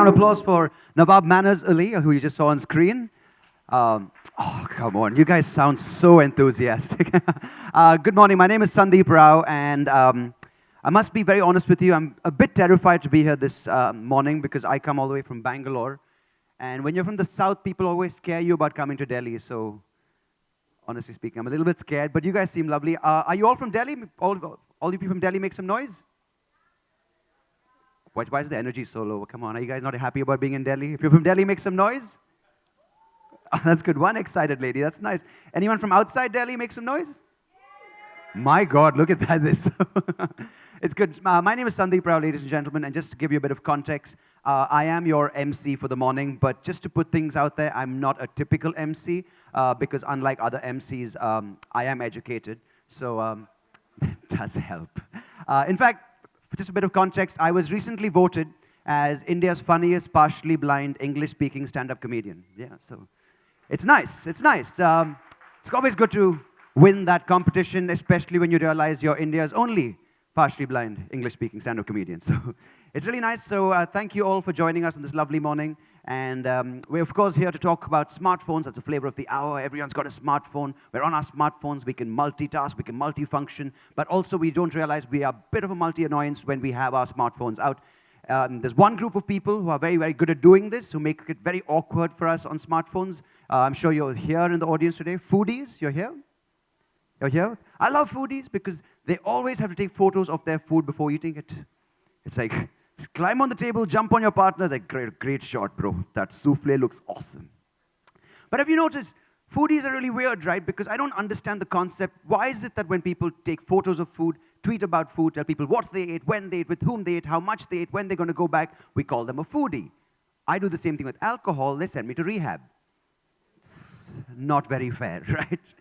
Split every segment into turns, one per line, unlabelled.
round of applause for Nawab Manners Ali, who you just saw on screen. Oh, come on. You guys sound so enthusiastic. Good morning. My name is Sandeep Rao, and I must be very honest with you. I'm a bit terrified to be here this morning because I come all the way from Bangalore. And when you're from the south, people always scare you about coming to Delhi. So, honestly speaking, I'm a little bit scared. But you guys seem lovely. Are you all from Delhi? All of you from Delhi, make some noise. Why is the energy so low? Come on, are you guys not happy about being in Delhi? If you're from Delhi, make some noise. Oh, that's good. One excited lady. That's nice. Anyone from outside Delhi, make some noise? My God, look at that. This. It's good. My name is Sandeep Rao, ladies and gentlemen, and just to give you a bit of context, I am your MC for the morning, but just to put things out there, I'm not a typical MC because unlike other MCs, I am educated, so that does help. In fact, just a bit of context, I was recently voted as India's funniest partially blind English-speaking stand-up comedian. Yeah, so it's nice. It's nice. It's always good to win that competition, especially when you realize you're India's only partially blind English-speaking stand-up comedian. So it's really nice. So thank you all for joining us on this lovely morning. And we're, of course, here to talk about smartphones. That's the flavor of the hour. Everyone's got a smartphone. We're on our smartphones. We can multitask. We can multifunction. But also, we don't realize we are a bit of a multi-annoyance when we have our smartphones out. There's one group of people who are very, very good at doing this, who make it very awkward for us on smartphones. I'm sure you're here in the audience today. Foodies, you're here? You're here? I love foodies because they always have to take photos of their food before eating it. It's like, climb on the table, jump on your partner. It's like, great shot, bro. That souffle looks awesome. But have you noticed, foodies are really weird, right? Because I don't understand the concept. Why is it that when people take photos of food, tweet about food, tell people what they ate, when they ate, with whom they ate, how much they ate, when they're going to go back, we call them a foodie? I do the same thing with alcohol. They send me to rehab. It's not very fair, right?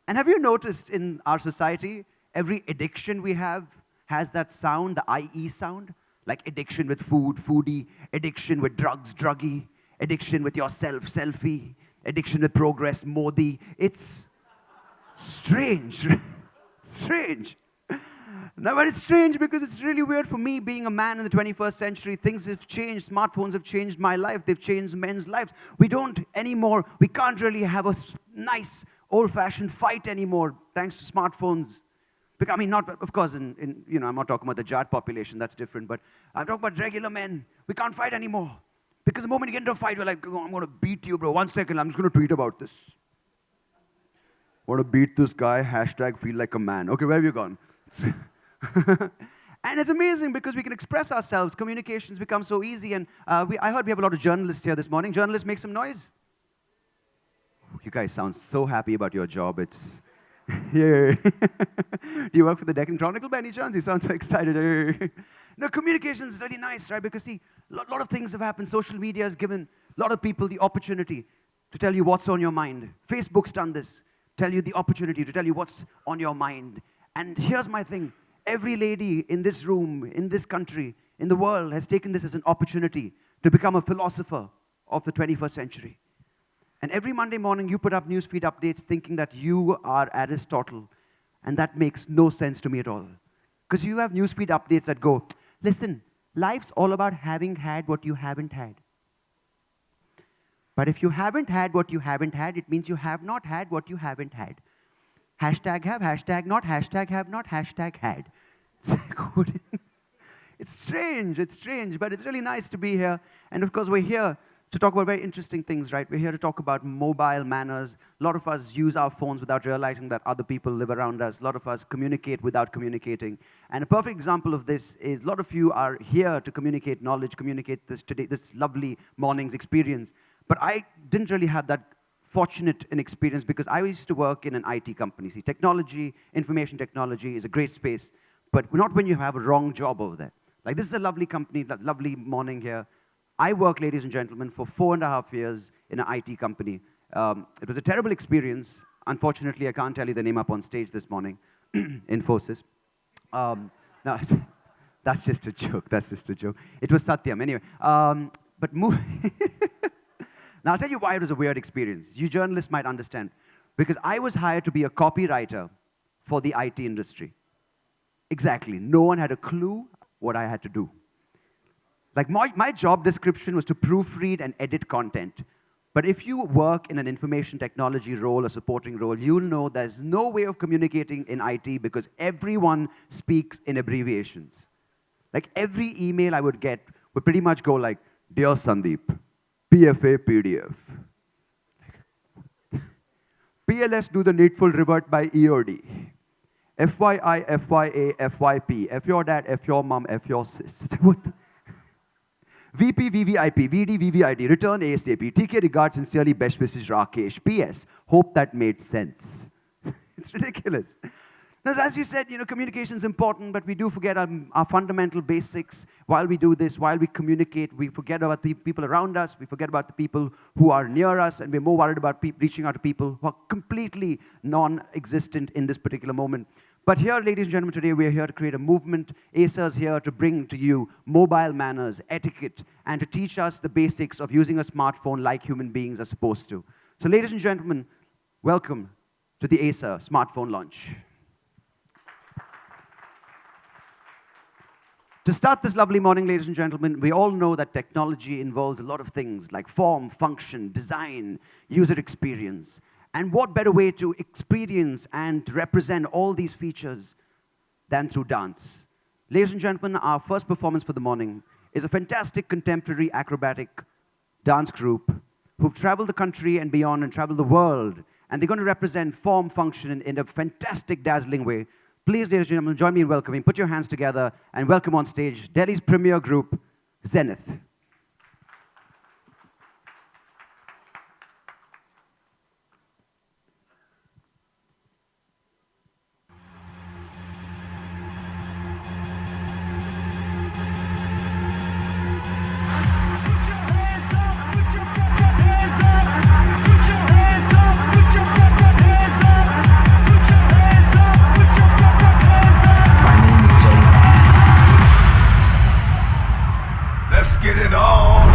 And have you noticed in our society, every addiction we have has that sound, the IE sound? Like addiction with food, foodie, addiction with drugs, druggie, addiction with yourself, selfie, addiction with progress, Modi. It's strange. Strange. No, but it's strange because it's really weird for me being a man in the 21st century. Things have changed. Smartphones have changed my life. They've changed men's lives. We don't anymore. We can't really have a nice, old-fashioned fight anymore thanks to smartphones. I mean, not, of course, I'm not talking about the Jat population. That's different. But I'm talking about regular men. We can't fight anymore. Because the moment you get into a fight, we're like, oh, I'm going to beat you, bro. 1 second, I'm just going to tweet about this. Want to beat this guy, hashtag feel like a man. Okay, where have you gone? And it's amazing because we can express ourselves. Communications become so easy. And I heard we have a lot of journalists here this morning. Journalists, make some noise. You guys sound so happy about your job. It's here. Do you work for the Deccan Chronicle by any chance? You sound so excited. No, communication is really nice, right? Because see, a lot of things have happened. Social media has given a lot of people the opportunity to tell you what's on your mind. Facebook's done this. Tell you the opportunity to tell you what's on your mind. And here's my thing. Every lady in this room, in this country, in the world has taken this as an opportunity to become a philosopher of the 21st century. And every Monday morning, you put up newsfeed updates thinking that you are Aristotle. And that makes no sense to me at all. Because you have newsfeed updates that go, listen, life's all about having had what you haven't had. But if you haven't had what you haven't had, it means you have not had what you haven't had. Hashtag have, hashtag not, hashtag have not, hashtag had. It's strange, but it's really nice to be here. And of course, we're here to talk about very interesting things, right? We're here to talk about mobile manners. A lot of us use our phones without realizing that other people live around us. A lot of us communicate without communicating. And a perfect example of this is a lot of you are here to communicate knowledge, communicate this lovely morning's experience. But I didn't really have that fortunate an experience because I used to work in an IT company. See, technology, information technology is a great space, but not when you have a wrong job over there. Like this is a lovely company, lovely morning here. I worked, ladies and gentlemen, for 4.5 years in an IT company. It was a terrible experience. Unfortunately, I can't tell you the name up on stage this morning, Infosys. No, that's just a joke. That's just a joke. It was Satyam. Anyway, but now, I'll tell you why it was a weird experience. You journalists might understand. Because I was hired to be a copywriter for the IT industry. Exactly. No one had a clue what I had to do. Like my job description was to proofread and edit content. But if you work in an information technology role or supporting role, you'll know there's no way of communicating in IT because everyone speaks in abbreviations. Like every email I would get would pretty much go like, Dear Sandeep, PFA PDF. PLS do the needful revert by EOD. FYI, FYA, FYP, F your dad, F your mom, F your sis. VP, VVIP, VD, VVID, return ASAP. TK regards sincerely, best wishes Rakesh. PS, hope that made sense. It's ridiculous. Now, as you said, communication is important, but we do forget our fundamental basics. While we do this, while we communicate, we forget about the people around us, we forget about the people who are near us, and we're more worried about reaching out to people who are completely non-existent in this particular moment. But here, ladies and gentlemen, today we're here to create a movement. Acer's here to bring to you mobile manners, etiquette, and to teach us the basics of using a smartphone like human beings are supposed to. So ladies and gentlemen, welcome to the Acer smartphone launch. To start this lovely morning, ladies and gentlemen, we all know that technology involves a lot of things like form, function, design, user experience. And what better way to experience and represent all these features than through dance? Ladies and gentlemen, our first performance for the morning is a fantastic contemporary acrobatic dance group who've traveled the country and beyond and traveled the world. And they're going to represent form, function in a fantastic, dazzling way. Please, ladies and gentlemen, join me in welcoming. Put your hands together and welcome on stage Delhi's premier group, Zenith.
Get it on.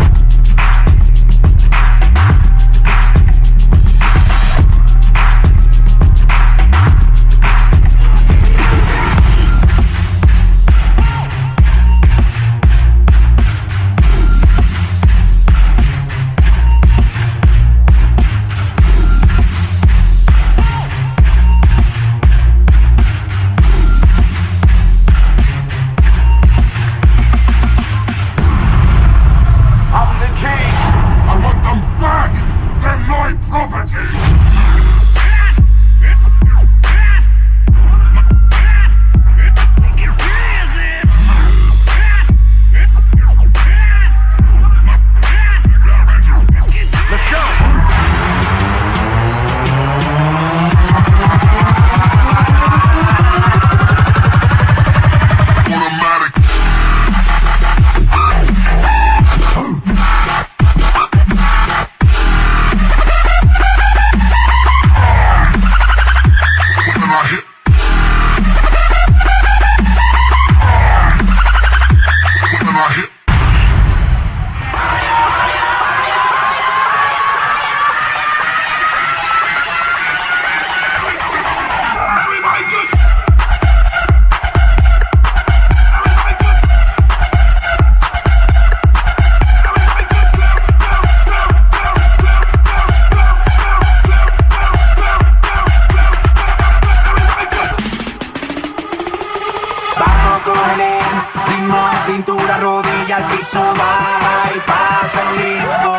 Cintura, rodilla, al piso, baja y pasa el ritmo.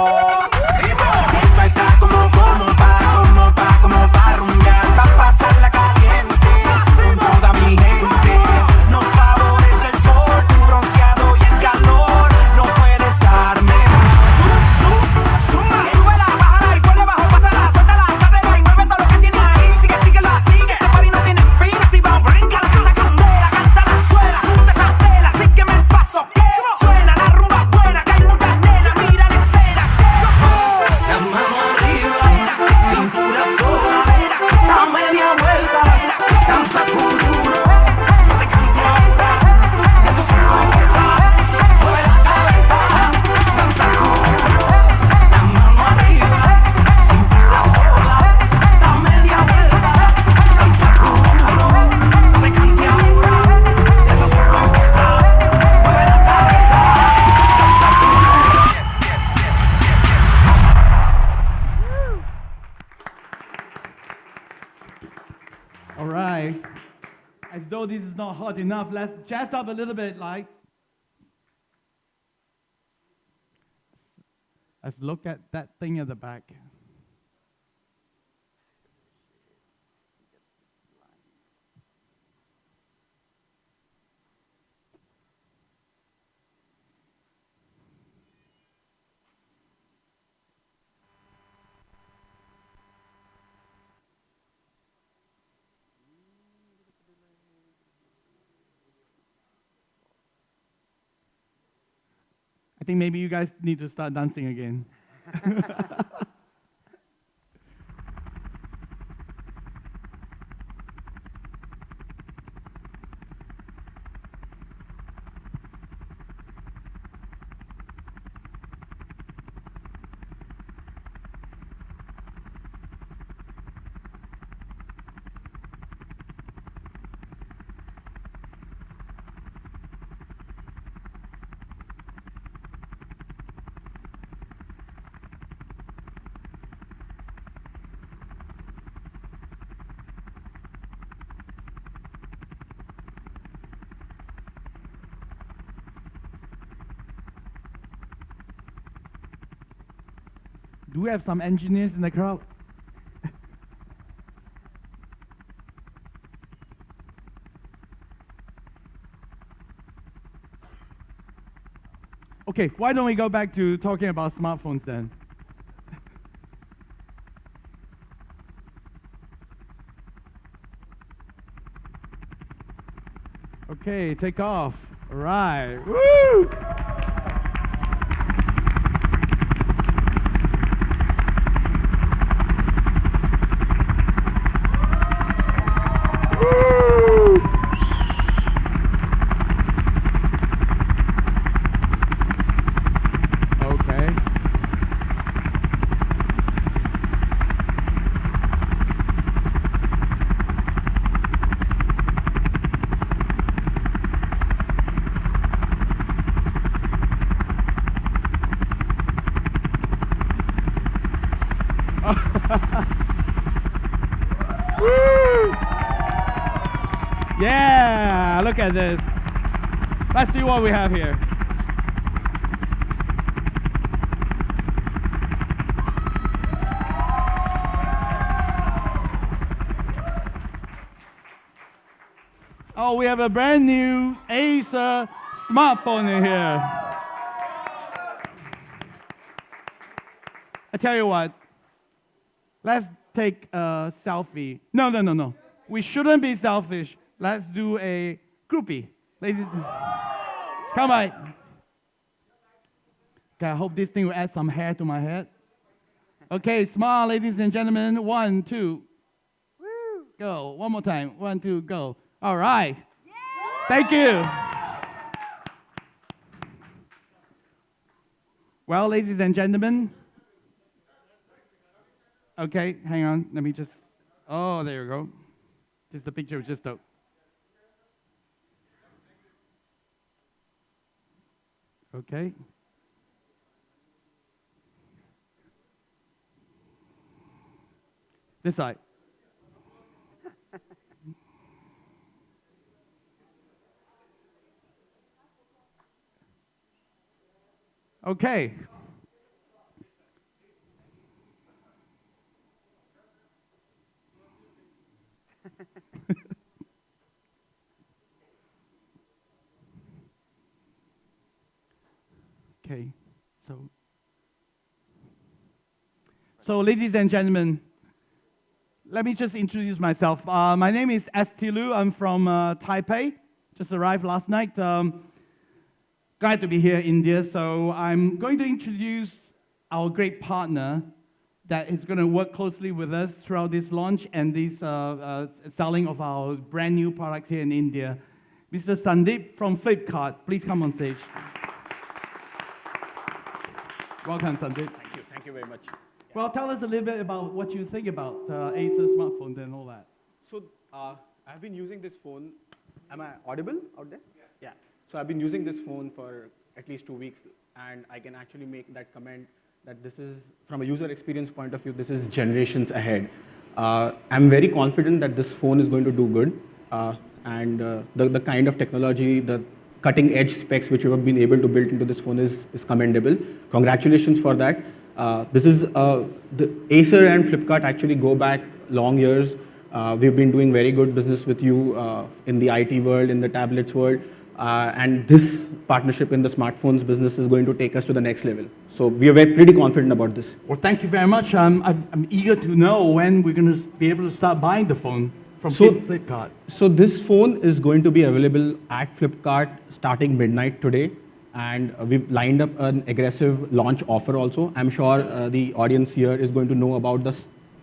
Esto está como pa' rumbear, pa' pasarla caliente con toda mi gente. Nos favorece el sol, tu bronceado y el calor. No puede estar mejor. Suma, súbela, bájala y ponle bajo, pásala, suéltala, cadera y mueve todo lo que tienes ahí. Síguelo así, que este party no tiene fin. Activa, brinca, la casa candela, canta la suela, suelta esa tela, sígueme el paso. Suena la rumba buena, que hay muchas nenas, mira la escena.
though this is not hot enough, let's jazz up a little bit, lights. Let's look at that thing at the back. I think maybe you guys need to start dancing again. Do we have some engineers in the crowd? Okay, why don't we go back to talking about smartphones then? Okay, take off. All right. Woo! Yeah, look at this. Let's see what we have here. Oh, we have a brand new Acer smartphone in here. I tell you what, let's take a selfie. No. We shouldn't be selfish. Let's do a groupie. Ladies, come on. Okay, I hope this thing will add some hair to my head. Okay, smile, ladies and gentlemen. 1, 2. Woo. Go. One more time. 1, 2, go. All right. Yeah. Thank you. Well, ladies and gentlemen. Okay, hang on. Let me just. Oh, there you go. This is the picture we just took. Okay. This side. Okay. Okay, so ladies and gentlemen, let me just introduce myself. My name is Estilu. I'm from Taipei. Just arrived last night. Glad to be here in India. So I'm going to introduce our great partner that is going to work closely with us throughout this launch and this selling of our brand new products here in India. Mr. Sandeep from Flipkart, please come on stage. Welcome, Sandeep.
Thank you very much.
Well, tell us a little bit about what you think about Acer smartphones and all that.
So I've been using this phone. Am I audible out there? Yeah. So I've been using this phone for at least 2 weeks, and I can actually make that comment that this is, from a user experience point of view, this is generations ahead. I'm very confident that this phone is going to do good. and the kind of technology, the cutting edge specs which you have been able to build into this phone is commendable. Congratulations for that. The Acer and Flipkart actually go back long years. We've been doing very good business with you in the IT world, in the tablets world, and this partnership in the smartphones business is going to take us to the next level. So we are pretty confident about this.
Well, thank you very much. I'm eager to know when we're going to be able to start buying the phone from Flipkart.
So this phone is going to be available at Flipkart starting midnight today, and we've lined up an aggressive launch offer also. I'm sure the audience here is going to know about the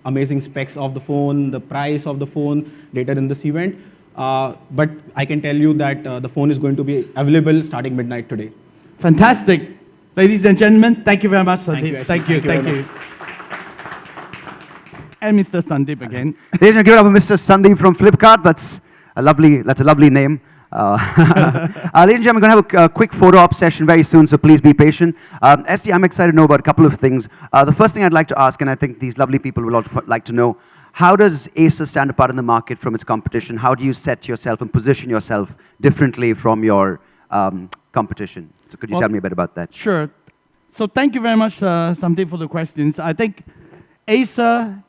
amazing specs of the phone, the price of the phone later in this event. But I can tell you that the phone is going to be available starting midnight today.
Fantastic. Ladies and gentlemen, thank you very much, Sandeep.
Thank you,
Thank you. And Mr. Sandeep again.
Ladies and gentlemen, give it up for Mr. Sandeep from Flipkart. That's a lovely name. Ladies and gentlemen, we're going to have a quick photo op session very soon, so please be patient. SD, I'm excited to know about a couple of things. The first thing I'd like to ask, and I think these lovely people will also like to know, how does Acer stand apart in the market from its competition? How do you set yourself and position yourself differently from your competition? So could you tell me a bit about that?
Sure. So thank you very much, Sandeep, for the questions. I think Acer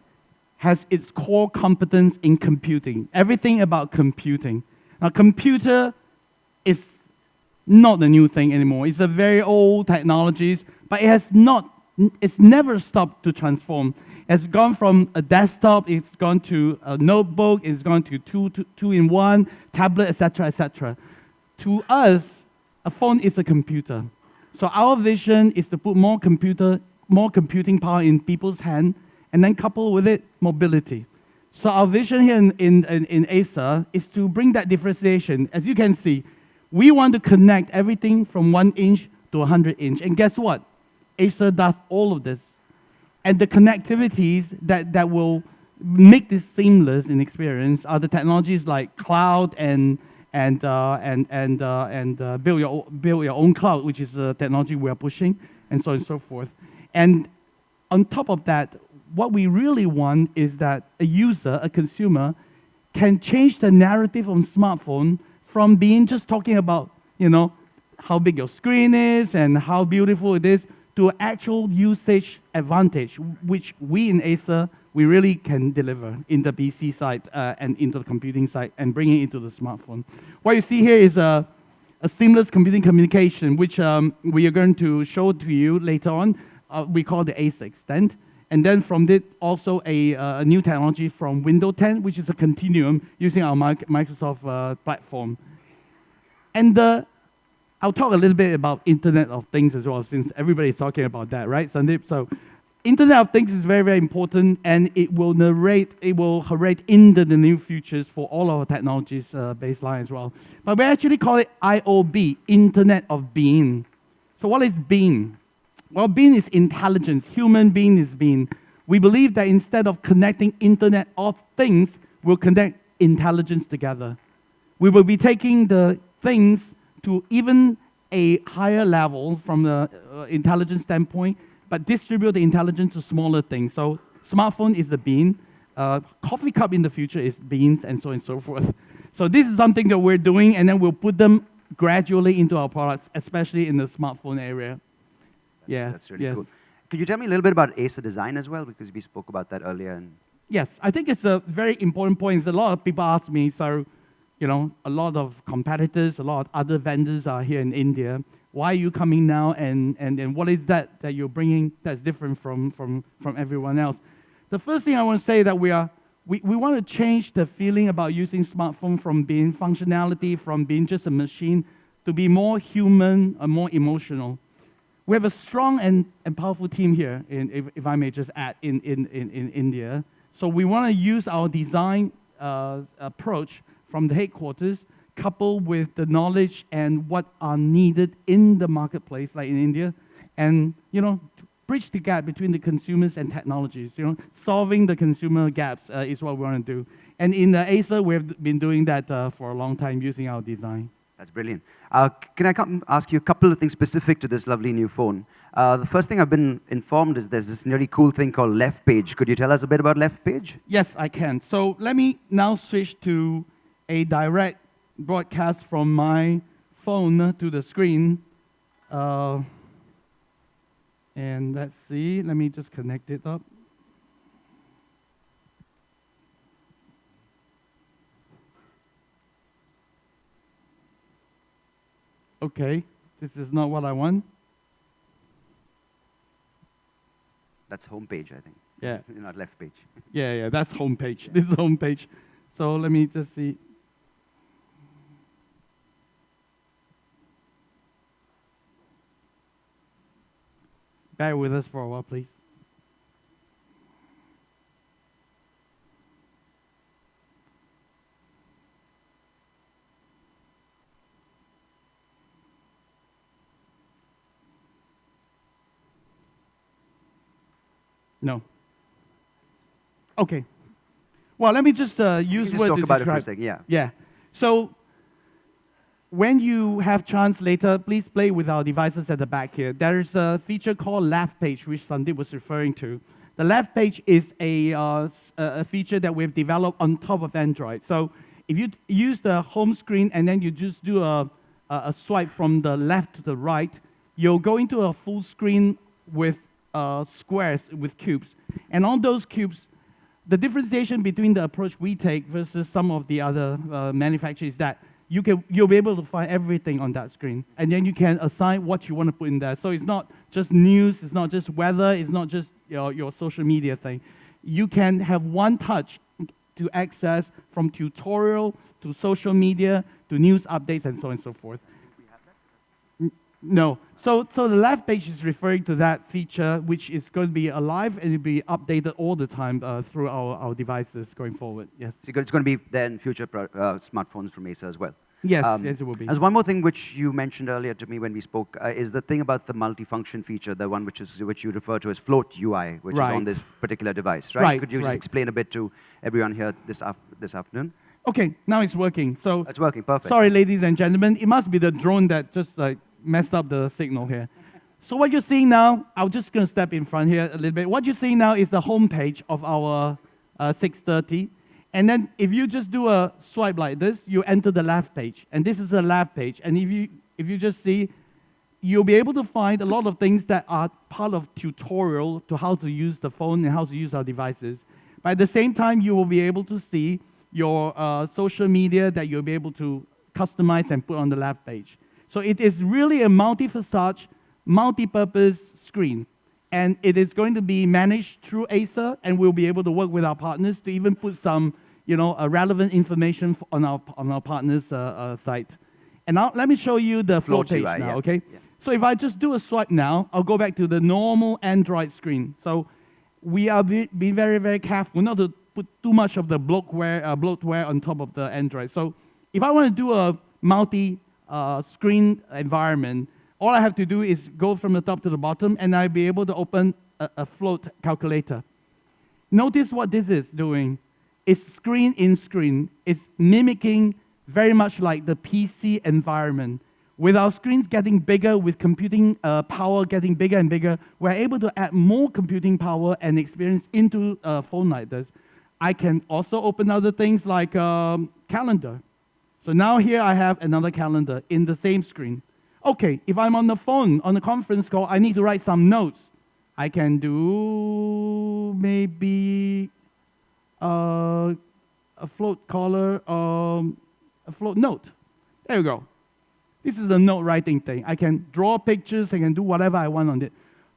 has its core competence in computing, everything about computing. Now, computer is not a new thing anymore. It's a very old technologies, but it's never stopped to transform. It's gone from a desktop, it's gone to a notebook, it's gone to two-in-one, tablet, etc., etc. To us, a phone is a computer. So our vision is to put more computing power in people's hand, and then couple with it mobility. So our vision here in Acer is to bring that differentiation. As you can see, we want to connect everything from 1 inch to 100 inch. And guess what? Acer does all of this. And the connectivities that will make this seamless in experience are the technologies like cloud and build your own cloud, which is a technology we are pushing, and so on and so forth. And on top of that, what we really want is that a user, a consumer, can change the narrative on smartphone from being just talking about, how big your screen is and how beautiful it is, to actual usage advantage, which we in Acer, we really can deliver in the PC side and into the computing side and bring it into the smartphone. What you see here is a seamless computing communication, which we are going to show to you later on. We call the Acer Extend. And then from it, also a new technology from Windows 10, which is a continuum using our Microsoft platform. And I'll talk a little bit about Internet of Things as well, since everybody's talking about that, right, Sandeep? So Internet of Things is very, very important, and it will narrate into the new futures for all our technologies baseline as well. But we actually call it IOB, Internet of Being. So what is being? Well, being is intelligence. Human being is being. We believe that instead of connecting Internet of Things, we'll connect intelligence together. We will be taking the things to even a higher level from the intelligence standpoint, but distribute the intelligence to smaller things. So smartphone is the bean. Coffee cup in the future is beans, and so on and so forth. So this is something that we're doing, and then we'll put them gradually into our products, especially in the smartphone area.
That's really cool. Could you tell me a little bit about Acer design as well? Because we spoke about that earlier.
Yes, I think it's a very important point. A lot of people ask me, so, a lot of competitors, a lot of other vendors are here in India. Why are you coming now, and what is that you're bringing that's different from everyone else? The first thing I want to say that we want to change the feeling about using smartphone from being functionality, from being just a machine, to be more human and more emotional. We have a strong and powerful team here, if I may just add, in India. So we want to use our design approach from the headquarters, coupled with the knowledge and what are needed in the marketplace, like in India, and bridge the gap between the consumers and technologies. Solving the consumer gaps is what we want to do. And in the Acer, we've been doing that for a long time using our design.
That's brilliant. Can I come ask you a couple of things specific to this lovely new phone? The first thing I've been informed is there's this really cool thing called Left Page. Could you tell us a bit about Left Page?
Yes, I can. So let me now switch to a direct broadcast from my phone to the screen. And let's see, let me just connect it up. Okay, this is not what I want.
That's home page, I think.
Yeah.
Not left page.
Yeah, that's home page. This is home page. So let me just see. Bear with us for a while, please. No. Okay. Well, let me just use
Just
word
talk
to
about it for a
describe.
second, yeah.
Yeah. So when you have chance later, please play with our devices at the back here. There is a feature called left page, which Sandeep was referring to. The left page is a feature that we've developed on top of Android. So if you use the home screen and then you just do a swipe from the left to the right, you'll go into a full screen with squares, with cubes. And on those cubes, the differentiation between the approach we take versus some of the other manufacturers is that you'll be able to find everything on that screen. And then you can assign what you want to put in there. So it's not just news, it's not just weather, it's not just your social media thing. You can have one touch to access from tutorial to social media to news updates and so on and so forth. No. So the left page is referring to that feature, which is going to be alive and it'll be updated all the time through our devices going forward. Yes.
So it's going to be there in future smartphones from Acer as well.
Yes, yes, it will be.
There's one more thing which you mentioned earlier to me when we spoke, is the thing about the multifunction feature, the one which you refer to as Float UI, which is on this particular device, right?
Right,
Could you just explain a bit to everyone here this afternoon?
Okay, now it's working. So
It's working, perfect.
sorry, ladies and gentlemen, it must be the drone that just messed up the signal here. So what you're seeing now, I'm just going to step in front here a little bit. What you're seeing now is the home page of our 630. And then if you just do a swipe like this, you enter the left page. And this is the left page. And if you just see, you'll be able to find a lot of things that are part of tutorial to how to use the phone and how to use our devices. But at the same time, you will be able to see your social media that you'll be able to customize and put on the left page. So it is really a multi-facade, multi-purpose screen. And it is going to be managed through Acer, and we'll be able to work with our partners to even put some, relevant information on our partners' site. And now let me show you the flow page now,
yeah.
okay?
Yeah.
So if I just do a swipe now, I'll go back to the normal Android screen. So we are being very, very careful not to put too much of the bloatware on top of the Android. So if I want to do a multi-screen environment, all I have to do is go from the top to the bottom, and I'll be able to open a float calculator. Notice what this is doing. It's screen in screen. It's mimicking very much like the PC environment. With our screens getting bigger, with computing power getting bigger and bigger, we're able to add more computing power and experience into a phone like this. I can also open other things like calendar. So now here I have another calendar in the same screen. Okay, if I'm on the phone, on a conference call, I need to write some notes. I can do maybe a float color, a float note. There you go. This is a note writing thing. I can draw pictures, I can do whatever I want on it.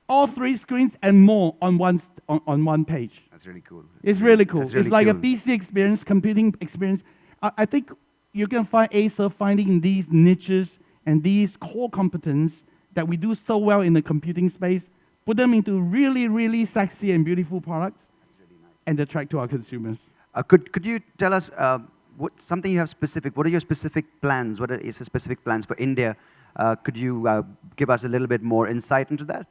All three screens and more on one page.
That's really cool.
It's really cool.
Really
it's like a
cool.
PC experience, computing experience. I think you can find Acer finding these niches and these core competence that we do so well in the computing space, put them into really, really sexy and beautiful products, and attract to our consumers.
Could you tell us something you have specific? What are your specific plans? What are Acer's specific plans for India? Could you give us a little bit more insight into that?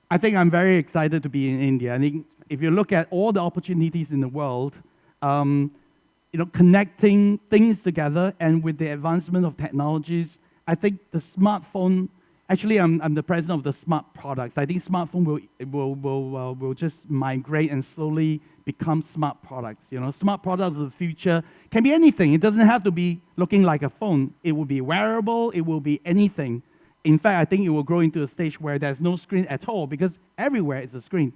I think I'm very excited to be in India. I think if you look at all the opportunities in the world, connecting things together, and with the advancement of technologies, I think the smartphone Actually, I'm the president of the smart products. I think smartphone will just migrate and slowly become smart products. You know, smart products of the future can be anything. It doesn't have to be looking like a phone. It will be wearable. It will be anything. In fact, I think it will grow into a stage where there's no screen at all because everywhere is a screen.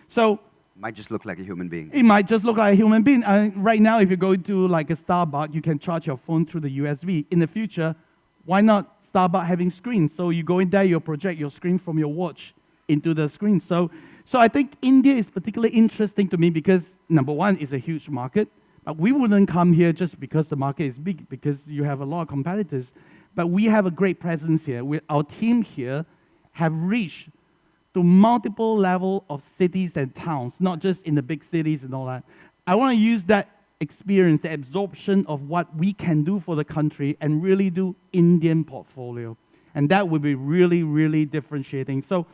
So
Might just look like a human being.
it might just look like a human being. Right now, if you go to like a Starbucks, you can charge your phone through the USB. In the future, why not Starbucks having screens? So you go in there, you project your screen from your watch into the screen. So I think India is particularly interesting to me because, number one, it's a huge market. But we wouldn't come here just because the market is big, because you have a lot of competitors. But we have a great presence here. Our team here have reached to multiple levels of cities and towns, not just in the big cities and all that. I want to use that experience, the absorption of what we can do for the country and really do Indian portfolio. And that would be really, really differentiating. So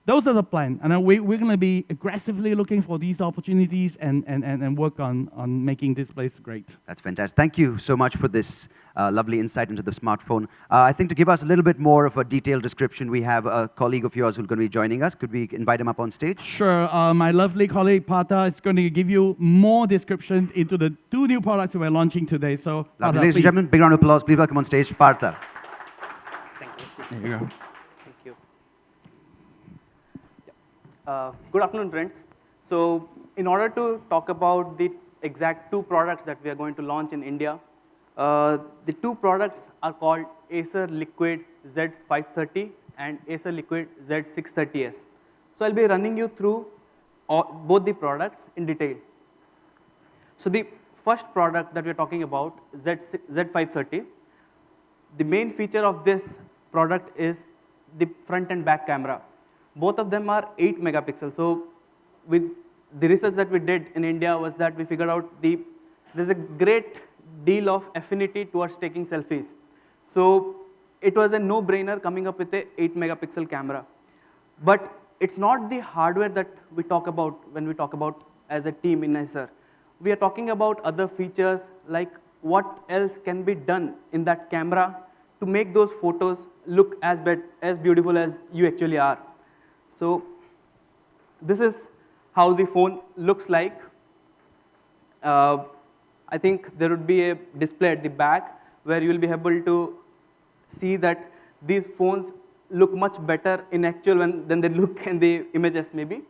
those are the plans. And we're going to be aggressively looking for these opportunities and work on making this place great.
That's fantastic. Thank you so much for this lovely insight into the smartphone. I think to give us a little bit more of a detailed description, we have a colleague of yours who's going to be joining us. Could we invite him up on stage?
Sure. My lovely colleague, Partha, is going to give you more description into the two new products we're launching today. So, Partha,
Ladies and gentlemen, big round of applause. Please welcome on stage, Partha.
Thank you.
There you go.
Thank you. Good afternoon, friends. So, in order to talk about the exact two products that we are going to launch in India, the two products are called Acer Liquid Z530 and Acer Liquid Z630S. So, I'll be running you through both the products in detail. So, the first product that we're talking about, Z530, the main feature of this product is the front and back camera. Both of them are 8 megapixels. So with the research that we did in India was that we figured out there's a great deal of affinity towards taking selfies. So it was a no-brainer coming up with a 8 megapixel camera. But it's not the hardware that we talk about when we talk about as a team in Acer. We are talking about other features like what else can be done in that camera to make those photos look as beautiful as you actually are. So this is how the phone looks like. I think there would be a display at the back where you will be able to see that these phones look much better in actual than they look in the images maybe.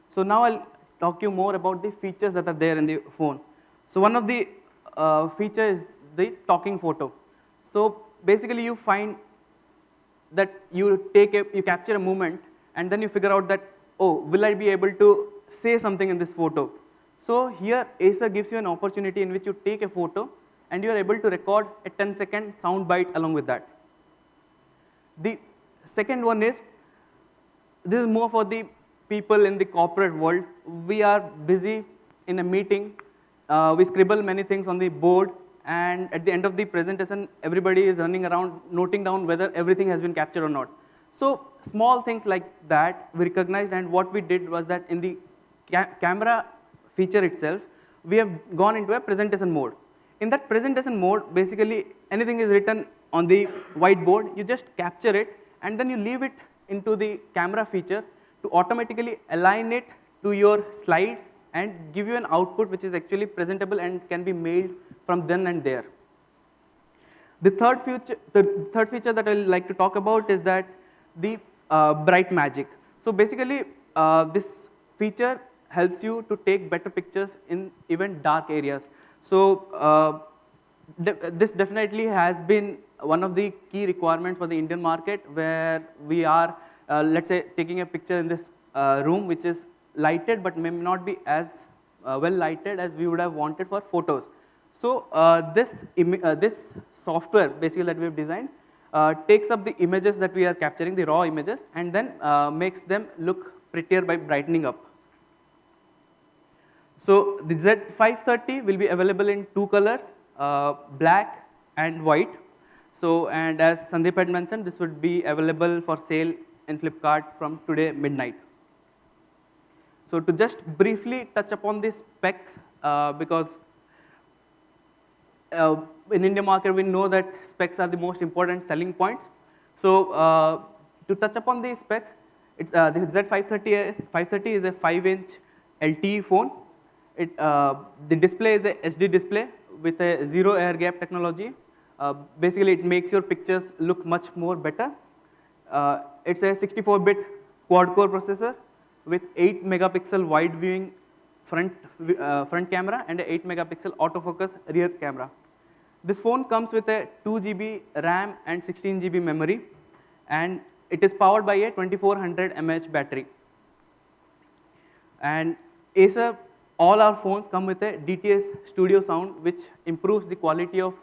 So now I'll talk you more about the features that are there in the phone. So one of the features is the talking photo. So basically you find that you capture a moment and then you figure out that, oh, will I be able to say something in this photo? So here Acer gives you an opportunity in which you take a photo and you are able to record a 10-second sound bite along with that. The second one is, this is more for the people in the corporate world. We are busy in a meeting, we scribble many things on the board, and at the end of the presentation, everybody is running around noting down whether everything has been captured or not. So small things like that we recognized, and what we did was that in the camera feature itself, we have gone into a presentation mode. In that presentation mode, basically anything is written on the whiteboard, you just capture it and then you leave it into the camera feature to automatically align it to your slides and give you an output which is actually presentable and can be mailed from then and there. The third feature that I would like to talk about is that the bright magic. So basically, this feature helps you to take better pictures in even dark areas. So this definitely has been one of the key requirements for the Indian market, where we are, let's say, taking a picture in this room which is lighted but may not be as well lighted as we would have wanted for photos. So this software basically that we have designed takes up the images that we are capturing, the raw images, and then makes them look prettier by brightening up. So the Z530 will be available in two colors, black and white. So, and as Sandeep had mentioned, this would be available for sale in Flipkart from today midnight. So to just briefly touch upon the specs, because in Indian market we know that specs are the most important selling points. So to touch upon the specs, it's the Z530 is a 5-inch LTE phone. The display is a HD display with a zero air gap technology. Basically, it makes your pictures look much more better. It's a 64-bit quad-core processor with 8 megapixel wide viewing front camera and a 8 megapixel autofocus rear camera. This phone comes with a 2 GB RAM and 16 GB memory, and it is powered by a 2400 mAh battery. And Acer, all our phones come with a DTS studio sound, which improves the quality of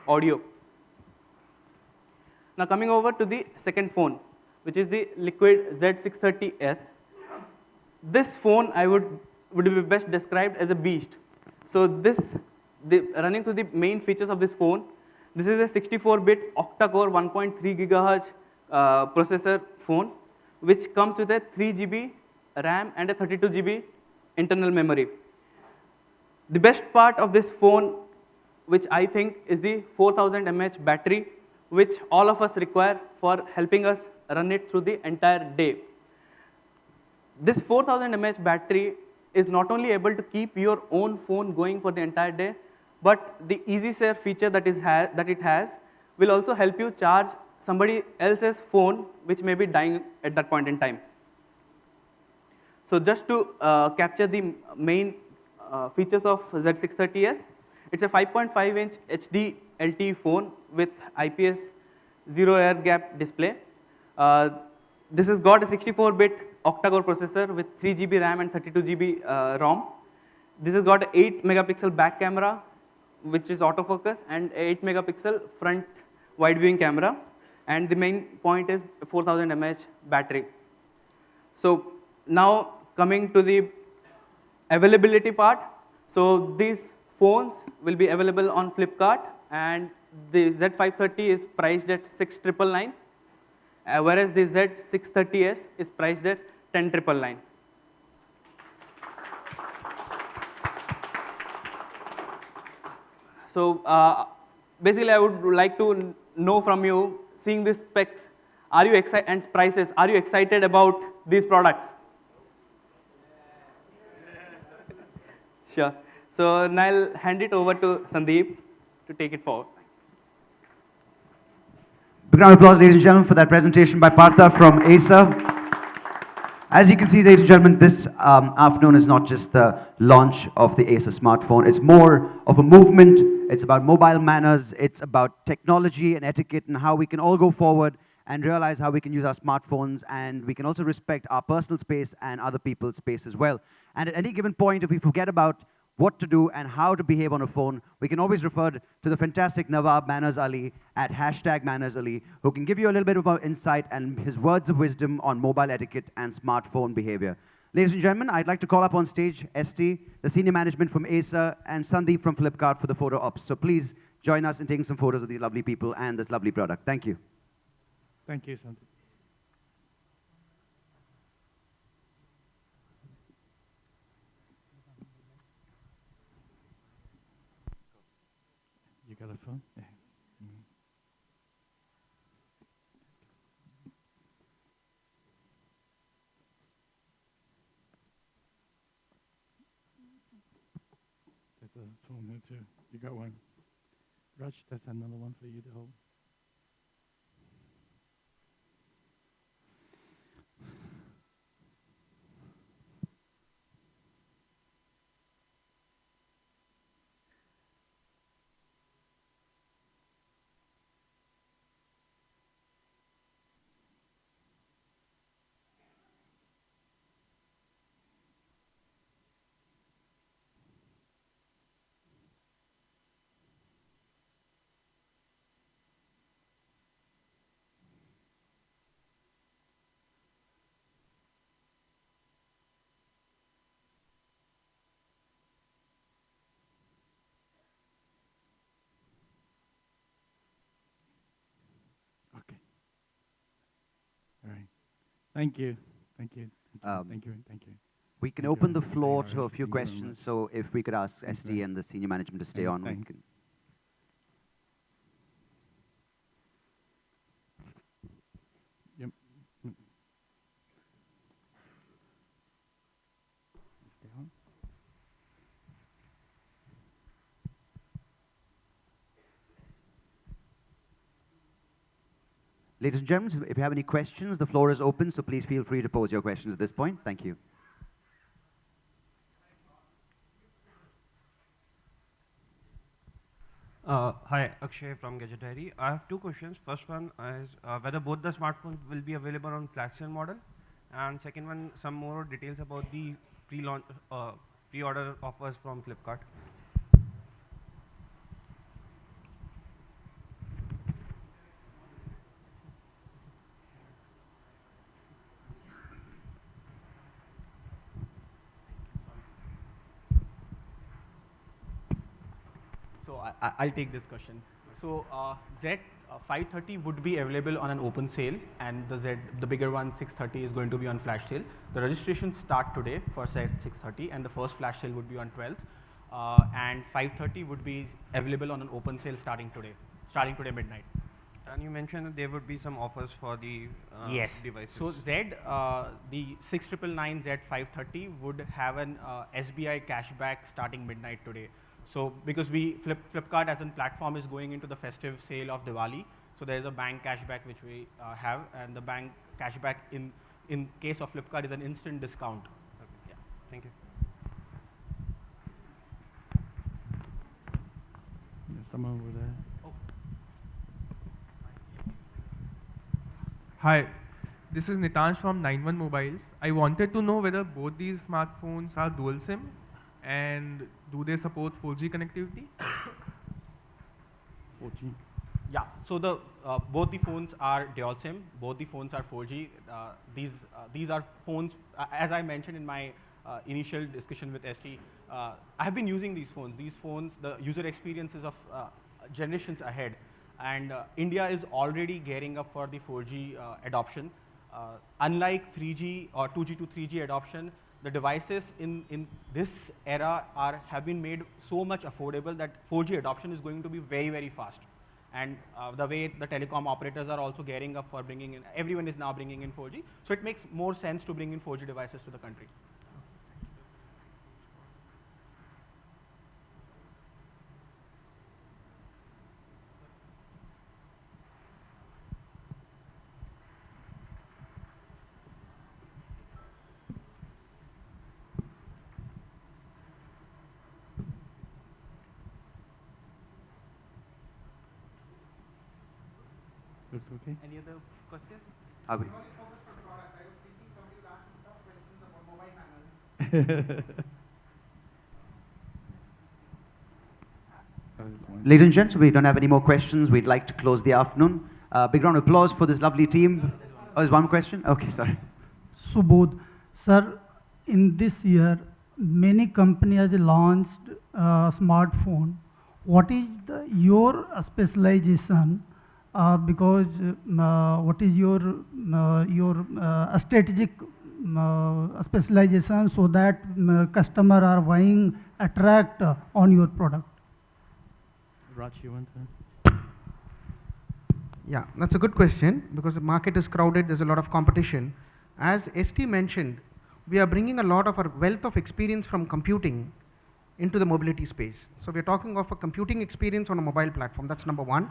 audio. Now coming over to the second phone, which is the Liquid Z630S. This phone would be best described as a beast. So running through the main features of this phone, this is a 64-bit octa-core 1.3 GHz processor phone, which comes with a 3 GB RAM and a 32 GB internal memory. The best part of this phone, which I think is the 4000 mAh battery, which all of us require for helping us run it through the entire day. This 4000 mAh battery is not only able to keep your own phone going for the entire day, but the Easy Share feature that it has will also help you charge somebody else's phone which may be dying at that point in time. So just to capture the main features of Z630S, it's a 5.5-inch HD LTE phone with IPS zero air gap display. This has got a 64-bit octa-core processor with 3 GB RAM and 32 GB ROM. This has got an 8 megapixel back camera, which is autofocus, and 8 megapixel front wide viewing camera. And the main point is 4000 mAh battery. So now coming to the availability part. So these phones will be available on Flipkart, and the Z530 is priced at 6,999, whereas the Z630S is priced at 10,999. So basically, I would like to know from you, seeing these specs, are you excited, and prices, are you excited about these products? Sure. So now I'll hand it over to Sandeep to take it forward.
Big round of applause, ladies and gentlemen, for that presentation by Partha from Acer. As you can see, ladies and gentlemen, this afternoon is not just the launch of the Acer smartphone. It's more of a movement. It's about mobile manners. It's about technology and etiquette and how we can all go forward and realize how we can use our smartphones, and we can also respect our personal space and other people's space as well. And at any given point, if we forget about what to do and how to behave on a phone, we can always refer to the fantastic Nawab Manners Ali at #MannersAli, who can give you a little bit of insight and his words of wisdom on mobile etiquette and smartphone behavior. Ladies and gentlemen, I'd like to call up on stage ST, the senior management from Acer, and Sandeep from Flipkart for the photo ops. So please join us in taking some photos of these lovely people and this lovely product. Thank you.
Thank you, Sandeep. You got a phone? Yeah. Mhm. There's a phone here too. You got one. Raj, there's another one for you to hold. Okay. All right. Thank you. Thank you. Thank you. Thank you.
We can
Thank you,
open the
Thank you
floor
very
to a
much.
few
Thank you very
questions,
much.
so if we could ask
Thank you
ST
very
and the senior management to stay on, we
Thanks.
can. Ladies and gentlemen, if you have any questions, the floor is open, so please feel free to pose your questions at this point. Thank you.
Hi, Akshay from Gadget Diary. I have two questions. First one is whether both the smartphones will be available on flash sale model, and second one, some more details about the pre-launch, pre-order offers from Flipkart.
So I'll take this question. So Z530 would be available on an open sale, and the bigger one, 630, is going to be on flash sale. The registrations start today for Z630, and the first flash sale would be on 12th. And 530 would be available on an open sale starting today midnight.
And you mentioned that there would be some offers for the devices.
So the 6999 Z530 would have an SBI cashback starting midnight today. So because Flipkart as a platform is going into the festive sale of Diwali, so there is a bank cashback which we have, and the bank cashback in case of Flipkart is an instant discount.
Okay. Yeah. Thank you.
There's someone over there.
Hi, this is Nitansh from 91 Mobiles. I wanted to know whether both these smartphones are dual SIM and do they support 4G connectivity?
4G.
Yeah, so both the phones are dual SIM, both the phones are 4G. These are phones, as I mentioned in my initial discussion with ST, I have been using these phones. These phones, the user experiences of generations ahead. And India is already gearing up for the 4G adoption. Unlike 3G or 2G to 3G adoption, the devices in this era have been made so much affordable that 4G adoption is going to be very, very fast. And the way the telecom operators are also gearing up for bringing in, everyone is now bringing in 4G. So it makes more sense to bring in 4G devices to the country.
Looks okay.
Any other questions?
Abhi. Ladies and gents, we don't have any more questions. We'd like to close the afternoon. Big round of applause for this lovely team. Oh, there's one question? Okay, sorry.
Subodh, sir, in this year, many companies launched smartphone. What is your specialization? Because what is your strategic specialization so that customer are buying attract on your product?
Raj, you want to?
Yeah, that's a good question because the market is crowded, there's a lot of competition. As ST mentioned, we are bringing a lot of our wealth of experience from computing into the mobility space. So we're talking of a computing experience on a mobile platform, that's number one.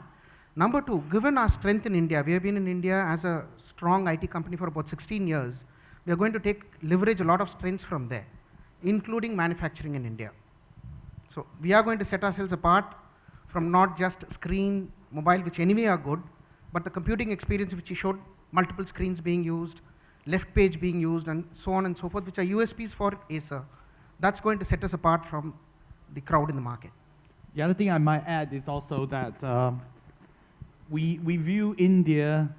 Number two, given our strength in India, we have been in India as a strong IT company for about 16 years, we are going to leverage a lot of strengths from there, including manufacturing in India. So we are going to set ourselves apart from not just screen, mobile, which anyway are good, but the computing experience which you showed, multiple screens being used, left page being used, and so on and so forth, which are USPs for Acer. That's going to set us apart from the crowd in the market.
The other thing I might add is also that we view India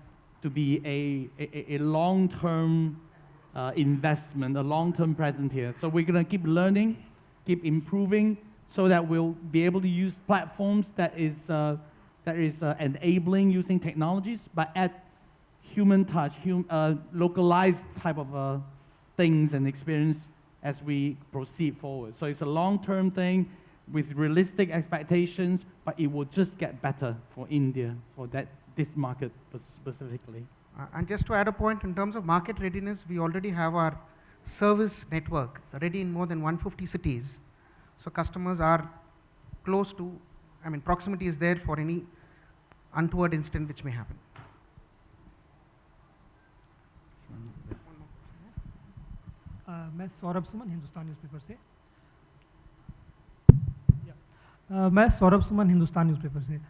to be a long-term investment, a long-term presence here. So we're going to keep learning, keep improving, so that we'll be able to use platforms that is enabling using technologies, but at human touch, localized type of things and experience as we proceed forward. So it's a long-term thing with realistic expectations, but it will just get better for India, for this market specifically.
And just to add a point, in terms of market readiness, we already have our service network ready in more than 150 cities. So customers are close to, proximity is there for any untoward incident which may happen.
मैं Saurabh Suman Hindustan newspaper से मैं Saurabh Suman Hindustan newspaper से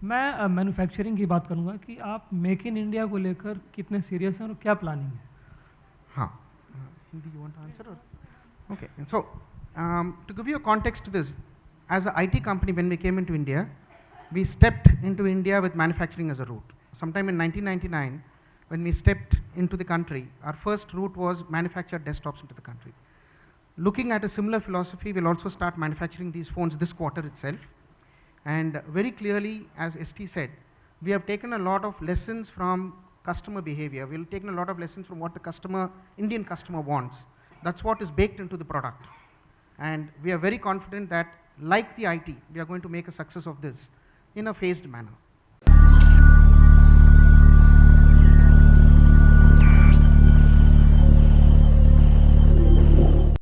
मैं manufacturing की बात करूंगा कि आप मेक इन इंडिया को लेकर कितने सीरियस हैं और क्या प्लानिंग है?
हाँ, Hindi you want to answer or? Okay, and so to give you a context to this, as an IT company, when we came into India, we stepped into India with manufacturing as a route. Sometime in 1999, when we stepped into the country, our first route was manufacture desktops into the country. Looking at a similar philosophy, we'll also start manufacturing these phones this quarter itself. And very clearly, as ST said, we have taken a lot of lessons from customer behavior. We've taken a lot of lessons from what the customer, Indian customer wants. That's what is baked into the product. And we are very confident that, like the IT, we are going to make a success of this in a phased manner.